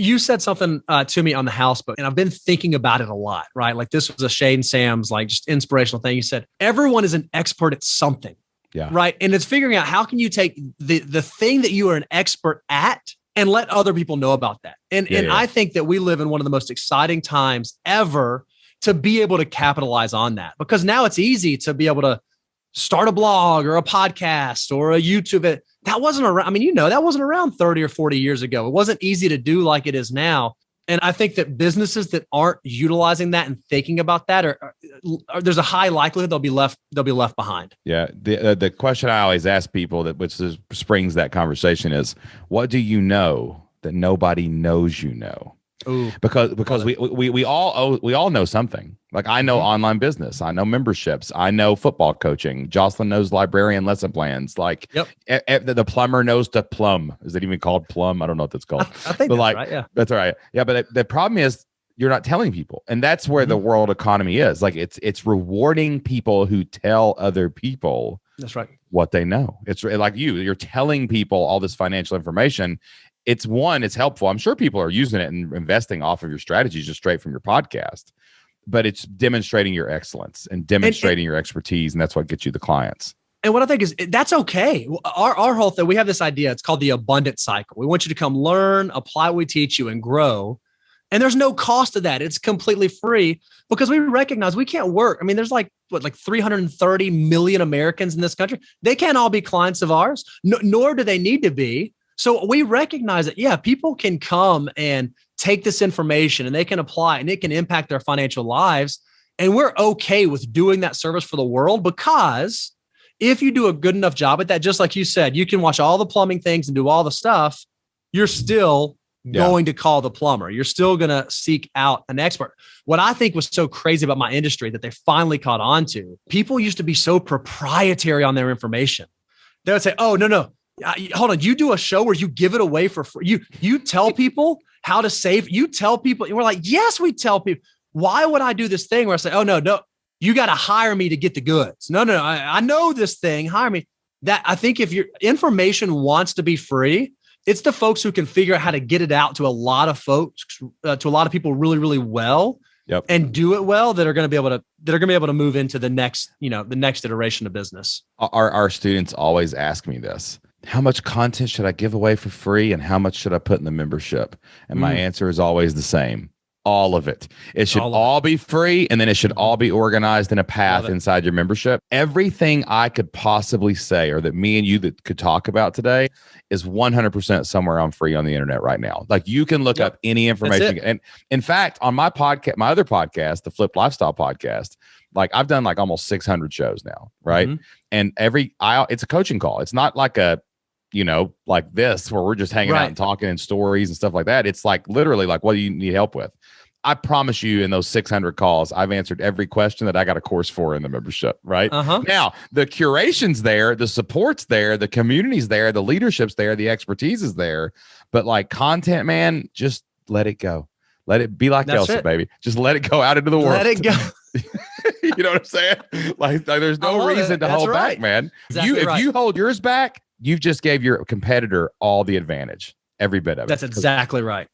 You said something to me on the house book, and I've been thinking about it a lot, right? Like this was a Shane Sams, like just inspirational thing. You said, everyone is an expert at something. Yeah. Right. And it's figuring out how can you take the thing that you are an expert at and let other people know about that. And I think that we live in one of the most exciting times ever to be able to capitalize on that, because now it's easy to be able to start a blog or a podcast or a YouTube. That wasn't around. I mean, that wasn't around 30 or 40 years ago. It wasn't easy to do like it is now. And I think that businesses that aren't utilizing that and thinking about that are there's a high likelihood they'll be left behind. Yeah. The question I always ask people springs that conversation is, what do you know that nobody knows you know? Ooh, because we all know something. Like I know online business, I know memberships, I know football coaching. Jocelyn knows librarian lesson plans. Like the plumber knows to plumb. Is it even called plumb? I don't know what that's called. I think that's right. Yeah, that's right. Yeah, but the problem is you're not telling people, and that's where the world economy is. Like it's rewarding people who tell other people. That's right. What they know. It's like you're telling people all this financial information. It's helpful. I'm sure people are using it and investing off of your strategies just straight from your podcast, but it's demonstrating your excellence and demonstrating your expertise. And that's what gets you the clients. And what I think is that's okay. Our whole thing, we have this idea. It's called the abundance cycle. We want you to come learn, apply what we teach you, and grow. And there's no cost to that. It's completely free because we recognize we can't work. I mean, there's like 330 million Americans in this country. They can't all be clients of ours, nor do they need to be. So we recognize that, people can come and take this information and they can apply and it can impact their financial lives. And we're okay with doing that service for the world, because if you do a good enough job at that, just like you said, you can watch all the plumbing things and do all the stuff. You're still going to call the plumber. You're still going to seek out an expert. What I think was so crazy about my industry that they finally caught on to, people used to be so proprietary on their information. They would say, oh, no. Hold on. You do a show where you give it away for free. You tell people how to save. You tell people. And we're like, yes, we tell people. Why would I do this thing where I say, oh, no, you got to hire me to get the goods. No. I know this thing. Hire me. That I think if your information wants to be free, it's the folks who can figure out how to get it out to a lot of folks, to a lot of people really, really well. Yep. And do it well, that are going to be able to move into the next iteration of business. Our students always ask me this: how much content should I give away for free, and how much should I put in the membership? And my answer is always the same: all of it. It should all be free, and then it should all be organized in a path inside your membership. Everything I could possibly say, or that me and you that could talk about today, is 100% somewhere on free on the internet right now. Like you can look up any information. And in fact, on my podcast, my other podcast, the Flip Lifestyle podcast, like I've done like almost 600 shows now, right? And it's a coaching call. It's not like like this where we're just hanging out and talking and stories and stuff like that. It's like literally like, what do you need help with? I promise you, in those 600 calls, I've answered every question that I got a course for in the membership, right? Now, the curation's there, the support's there, the community's there, the leadership's there, the expertise is there. But like content, man, just let it go. Let it be like Elsa, baby. Just let it go out into the world. Let it go. You know what I'm saying? Like there's no reason to hold back, man. If you hold yours back, you've just gave your competitor all the advantage, every bit of it. That's exactly right.